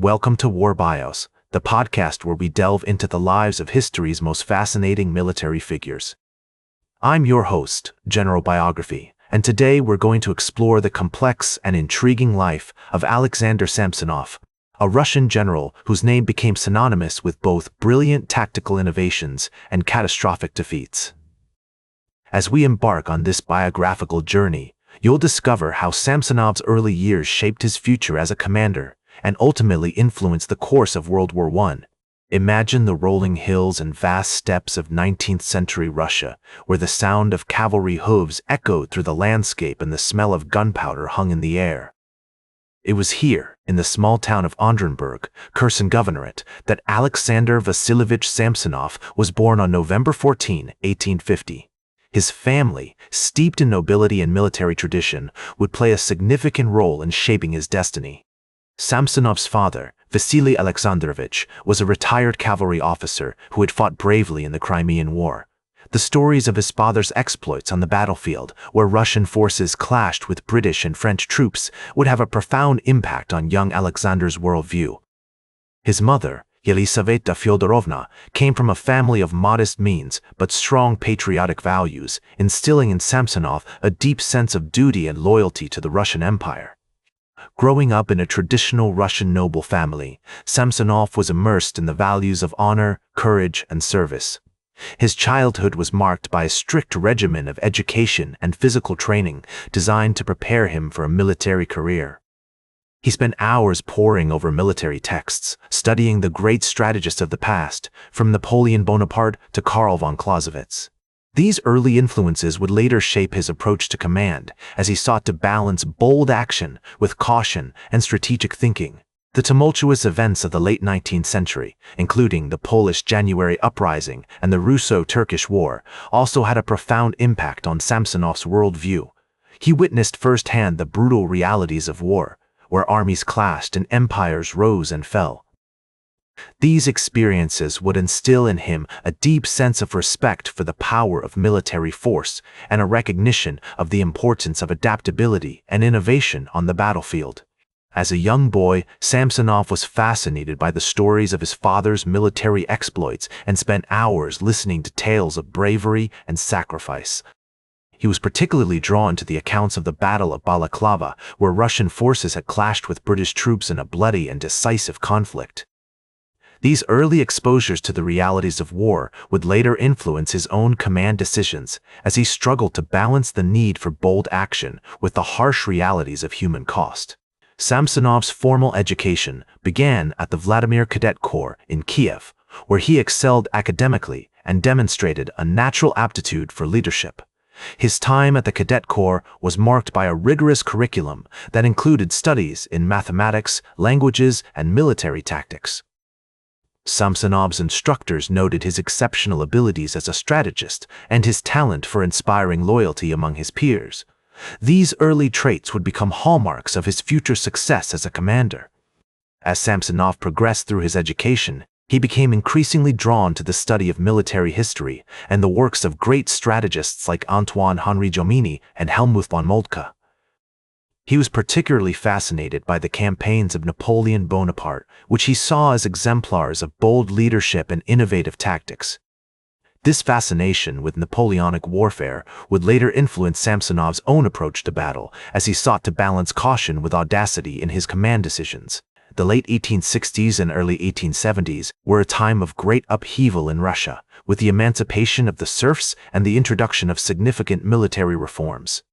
Welcome to War Bios, the podcast where we delve into the lives of history's most fascinating military figures. I'm your host, General Biography, and today we're going to explore the complex and intriguing life of Aleksander Samsonov, a Russian general whose name became synonymous with both brilliant tactical innovations and catastrophic defeats. As we embark on this biographical journey, you'll discover how Samsonov's early years shaped his future as a commander and ultimately influenced the course of World War I. Imagine the rolling hills and vast steppes of 19th century Russia, where the sound of cavalry hooves echoed through the landscape and the smell of gunpowder hung in the air. It was here, in the small town of Ondrenburg, Kherson Governorate, that Alexander Vasilyevich Samsonov was born on November 14, 1850. His family, steeped in nobility and military tradition, would play a significant role in shaping his destiny. Samsonov's father, Vasily Alexandrovich, was a retired cavalry officer who had fought bravely in the Crimean War. The stories of his father's exploits on the battlefield, where Russian forces clashed with British and French troops, would have a profound impact on young Alexander's worldview. His mother, Yelizaveta Fyodorovna, came from a family of modest means but strong patriotic values, instilling in Samsonov a deep sense of duty and loyalty to the Russian Empire. Growing up in a traditional Russian noble family, Samsonov was immersed in the values of honor, courage, and service. His childhood was marked by a strict regimen of education and physical training designed to prepare him for a military career. He spent hours poring over military texts, studying the great strategists of the past, from Napoleon Bonaparte to Karl von Clausewitz. These early influences would later shape his approach to command, as he sought to balance bold action with caution and strategic thinking. The tumultuous events of the late 19th century, including the Polish January Uprising and the Russo-Turkish War, also had a profound impact on Samsonov's worldview. He witnessed firsthand the brutal realities of war, where armies clashed and empires rose and fell. These experiences would instill in him a deep sense of respect for the power of military force and a recognition of the importance of adaptability and innovation on the battlefield. As a young boy, Samsonov was fascinated by the stories of his father's military exploits and spent hours listening to tales of bravery and sacrifice. He was particularly drawn to the accounts of the Battle of Balaclava, where Russian forces had clashed with British troops in a bloody and decisive conflict. These early exposures to the realities of war would later influence his own command decisions as he struggled to balance the need for bold action with the harsh realities of human cost. Samsonov's formal education began at the Vladimir Cadet Corps in Kiev, where he excelled academically and demonstrated a natural aptitude for leadership. His time at the Cadet Corps was marked by a rigorous curriculum that included studies in mathematics, languages, and military tactics. Samsonov's instructors noted his exceptional abilities as a strategist and his talent for inspiring loyalty among his peers. These early traits would become hallmarks of his future success as a commander. As Samsonov progressed through his education, he became increasingly drawn to the study of military history and the works of great strategists like Antoine-Henri Jomini and Helmuth von Moltke. He was particularly fascinated by the campaigns of Napoleon Bonaparte, which he saw as exemplars of bold leadership and innovative tactics. This fascination with Napoleonic warfare would later influence Samsonov's own approach to battle, as he sought to balance caution with audacity in his command decisions. The late 1860s and early 1870s were a time of great upheaval in Russia, with the emancipation of the serfs and the introduction of significant military reforms.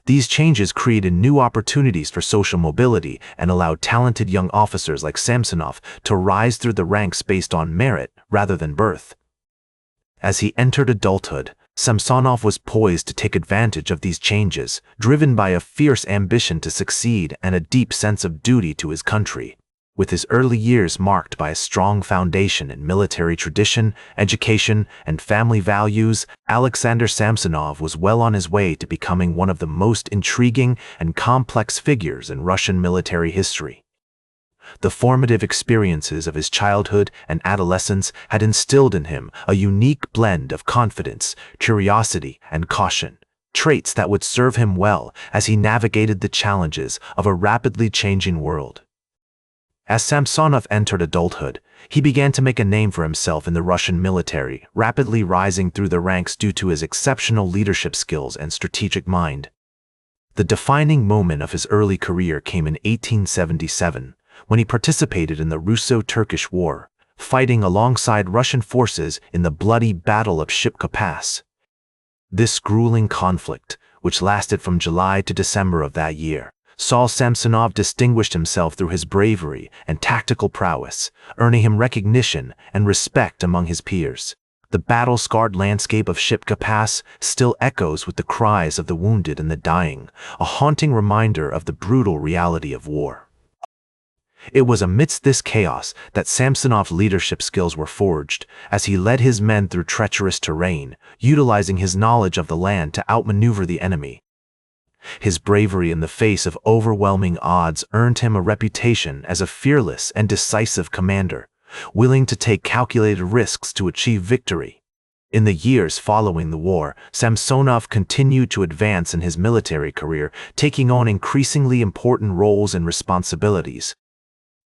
These changes created new opportunities for social mobility and allowed talented young officers like Samsonov to rise through the ranks based on merit rather than birth. As he entered adulthood, Samsonov was poised to take advantage of these changes, driven by a fierce ambition to succeed and a deep sense of duty to his country. With his early years marked by a strong foundation in military tradition, education, and family values, Alexander Samsonov was well on his way to becoming one of the most intriguing and complex figures in Russian military history. The formative experiences of his childhood and adolescence had instilled in him a unique blend of confidence, curiosity, and caution, traits that would serve him well as he navigated the challenges of a rapidly changing world. As Samsonov entered adulthood, he began to make a name for himself in the Russian military, rapidly rising through the ranks due to his exceptional leadership skills and strategic mind. The defining moment of his early career came in 1877, when he participated in the Russo-Turkish War, fighting alongside Russian forces in the bloody Battle of Shipka Pass. This grueling conflict, which lasted from July to December of that year, saw Samsonov distinguished himself through his bravery and tactical prowess, earning him recognition and respect among his peers. The battle-scarred landscape of Shipka Pass still echoes with the cries of the wounded and the dying, a haunting reminder of the brutal reality of war. It was amidst this chaos that Samsonov's leadership skills were forged, as he led his men through treacherous terrain, utilizing his knowledge of the land to outmaneuver the enemy. His bravery in the face of overwhelming odds earned him a reputation as a fearless and decisive commander, willing to take calculated risks to achieve victory. In the years following the war, Samsonov continued to advance in his military career, taking on increasingly important roles and responsibilities.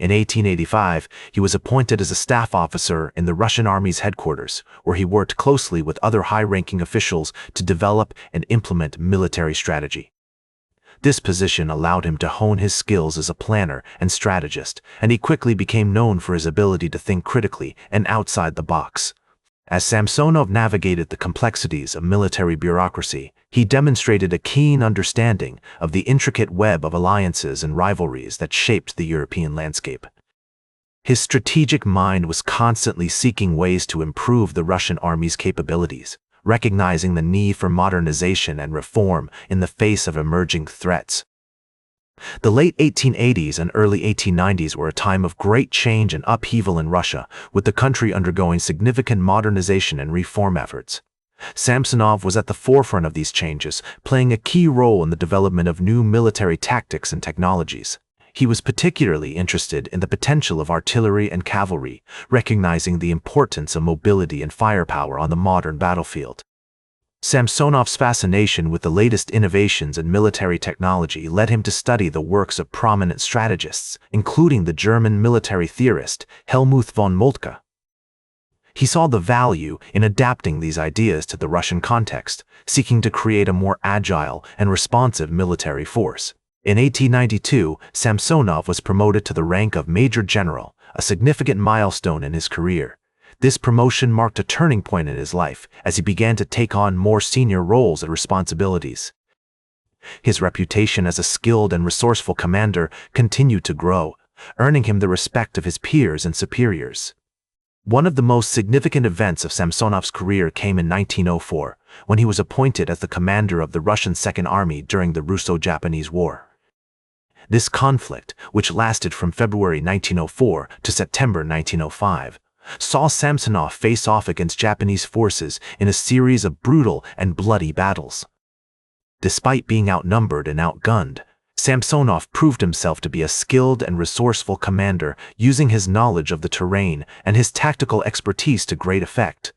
In 1885, he was appointed as a staff officer in the Russian Army's headquarters, where he worked closely with other high-ranking officials to develop and implement military strategy. This position allowed him to hone his skills as a planner and strategist, and he quickly became known for his ability to think critically and outside the box. As Samsonov navigated the complexities of military bureaucracy, he demonstrated a keen understanding of the intricate web of alliances and rivalries that shaped the European landscape. His strategic mind was constantly seeking ways to improve the Russian army's capabilities, recognizing the need for modernization and reform in the face of emerging threats. The late 1880s and early 1890s were a time of great change and upheaval in Russia, with the country undergoing significant modernization and reform efforts. Samsonov was at the forefront of these changes, playing a key role in the development of new military tactics and technologies. He was particularly interested in the potential of artillery and cavalry, recognizing the importance of mobility and firepower on the modern battlefield. Samsonov's fascination with the latest innovations in military technology led him to study the works of prominent strategists, including the German military theorist Helmuth von Moltke. He saw the value in adapting these ideas to the Russian context, seeking to create a more agile and responsive military force. In 1892, Samsonov was promoted to the rank of Major General, a significant milestone in his career. This promotion marked a turning point in his life as he began to take on more senior roles and responsibilities. His reputation as a skilled and resourceful commander continued to grow, earning him the respect of his peers and superiors. One of the most significant events of Samsonov's career came in 1904, when he was appointed as the commander of the Russian Second Army during the Russo-Japanese War. This conflict, which lasted from February 1904 to September 1905, saw Samsonov face off against Japanese forces in a series of brutal and bloody battles. Despite being outnumbered and outgunned, Samsonov proved himself to be a skilled and resourceful commander, using his knowledge of the terrain and his tactical expertise to great effect.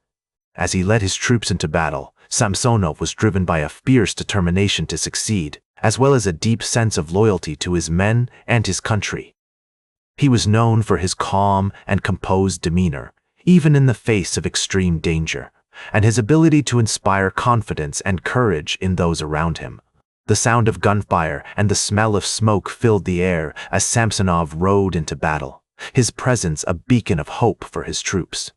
As he led his troops into battle, Samsonov was driven by a fierce determination to succeed, as well as a deep sense of loyalty to his men and his country. He was known for his calm and composed demeanor, even in the face of extreme danger, and his ability to inspire confidence and courage in those around him. The sound of gunfire and the smell of smoke filled the air as Samsonov rode into battle, his presence a beacon of hope for his troops.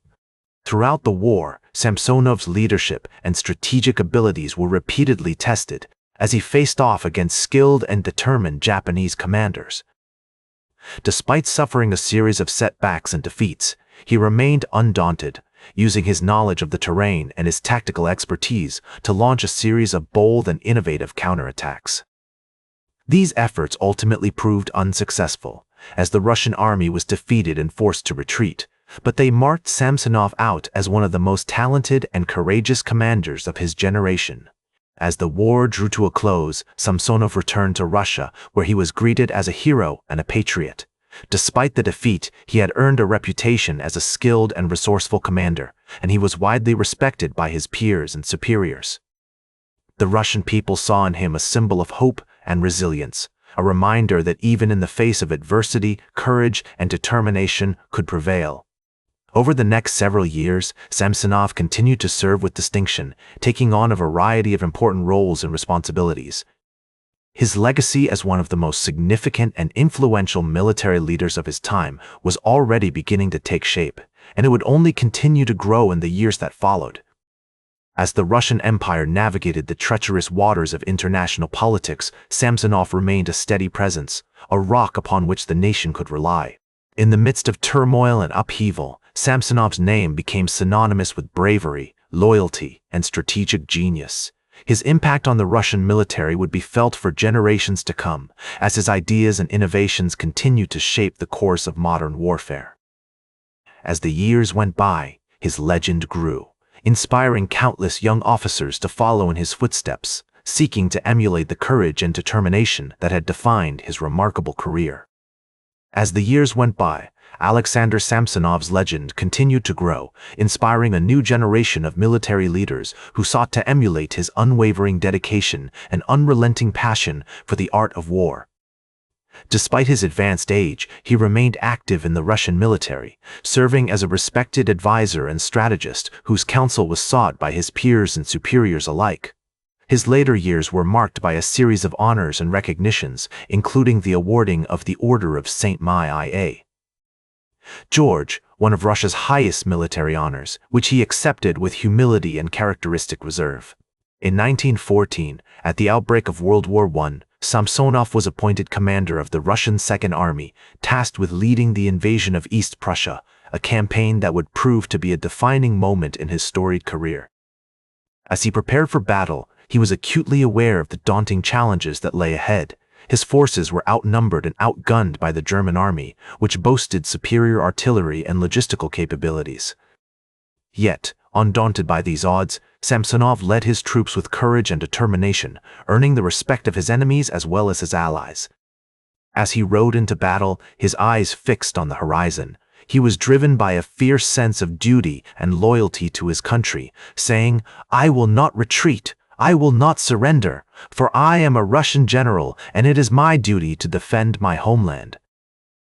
Throughout the war, Samsonov's leadership and strategic abilities were repeatedly tested as he faced off against skilled and determined Japanese commanders. Despite suffering a series of setbacks and defeats, he remained undaunted, using his knowledge of the terrain and his tactical expertise to launch a series of bold and innovative counterattacks. These efforts ultimately proved unsuccessful, as the Russian army was defeated and forced to retreat, but they marked Samsonov out as one of the most talented and courageous commanders of his generation. As the war drew to a close, Samsonov returned to Russia, where he was greeted as a hero and a patriot. Despite the defeat, he had earned a reputation as a skilled and resourceful commander, and he was widely respected by his peers and superiors. The Russian people saw in him a symbol of hope and resilience, a reminder that even in the face of adversity, courage and determination could prevail. Over the next several years, Samsonov continued to serve with distinction, taking on a variety of important roles and responsibilities. His legacy as one of the most significant and influential military leaders of his time was already beginning to take shape, and it would only continue to grow in the years that followed. As the Russian Empire navigated the treacherous waters of international politics, Samsonov remained a steady presence, a rock upon which the nation could rely. In the midst of turmoil and upheaval, Samsonov's name became synonymous with bravery, loyalty, and strategic genius. His impact on the Russian military would be felt for generations to come, as his ideas and innovations continued to shape the course of modern warfare. As the years went by, his legend grew, inspiring countless young officers to follow in his footsteps, seeking to emulate the courage and determination that had defined his remarkable career. As the years went by, Aleksander Samsonov's legend continued to grow, inspiring a new generation of military leaders who sought to emulate his unwavering dedication and unrelenting passion for the art of war. Despite his advanced age, he remained active in the Russian military, serving as a respected advisor and strategist whose counsel was sought by his peers and superiors alike. His later years were marked by a series of honors and recognitions, including the awarding of the Order of St. Maia. George, one of Russia's highest military honors, which he accepted with humility and characteristic reserve. In 1914, at the outbreak of World War I, Samsonov was appointed commander of the Russian Second Army, tasked with leading the invasion of East Prussia, a campaign that would prove to be a defining moment in his storied career. As he prepared for battle, he was acutely aware of the daunting challenges that lay ahead. His forces were outnumbered and outgunned by the German army, which boasted superior artillery and logistical capabilities. Yet, undaunted by these odds, Samsonov led his troops with courage and determination, earning the respect of his enemies as well as his allies. As he rode into battle, his eyes fixed on the horizon, he was driven by a fierce sense of duty and loyalty to his country, saying, "I will not retreat. I will not surrender, for I am a Russian general, and it is my duty to defend my homeland."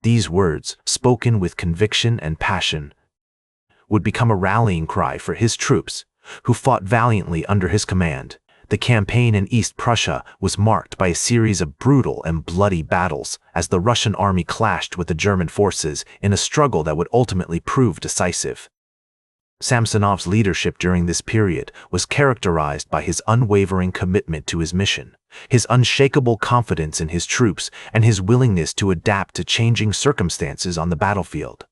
These words, spoken with conviction and passion, would become a rallying cry for his troops, who fought valiantly under his command. The campaign in East Prussia was marked by a series of brutal and bloody battles as the Russian army clashed with the German forces in a struggle that would ultimately prove decisive. Samsonov's leadership during this period was characterized by his unwavering commitment to his mission, his unshakable confidence in his troops, and his willingness to adapt to changing circumstances on the battlefield.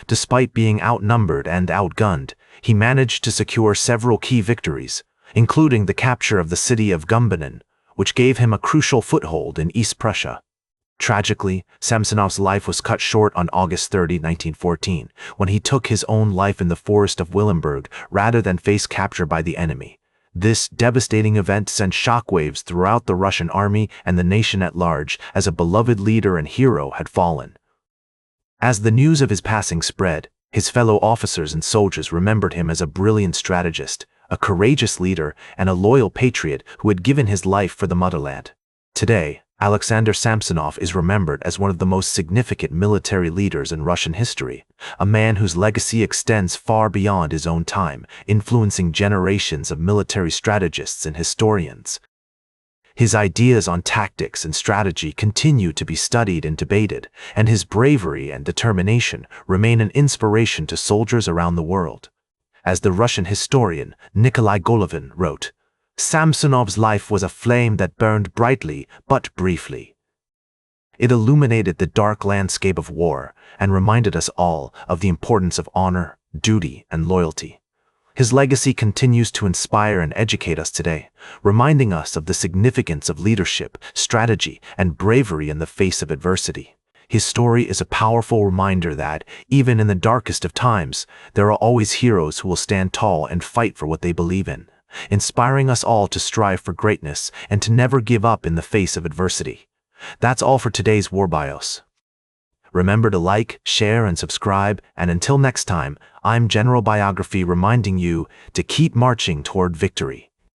Despite being outnumbered and outgunned, he managed to secure several key victories, including the capture of the city of Gumbinnen, which gave him a crucial foothold in East Prussia. Tragically, Samsonov's life was cut short on August 30, 1914, when he took his own life in the forest of Willenburg rather than face capture by the enemy. This devastating event sent shockwaves throughout the Russian army and the nation at large, as a beloved leader and hero had fallen. As the news of his passing spread, his fellow officers and soldiers remembered him as a brilliant strategist, a courageous leader, and a loyal patriot who had given his life for the motherland. Today, Aleksander Samsonov is remembered as one of the most significant military leaders in Russian history, a man whose legacy extends far beyond his own time, influencing generations of military strategists and historians. His ideas on tactics and strategy continue to be studied and debated, and his bravery and determination remain an inspiration to soldiers around the world. As the Russian historian Nikolai Golovin wrote, "Samsonov's life was a flame that burned brightly but briefly. It illuminated the dark landscape of war and reminded us all of the importance of honor, duty, and loyalty." His legacy continues to inspire and educate us today, reminding us of the significance of leadership, strategy, and bravery in the face of adversity. His story is a powerful reminder that, even in the darkest of times, there are always heroes who will stand tall and fight for what they believe in, inspiring us all to strive for greatness and to never give up in the face of adversity. That's all for today's War Bios. Remember to like, share, and subscribe, and until next time, I'm General Biography reminding you to keep marching toward victory.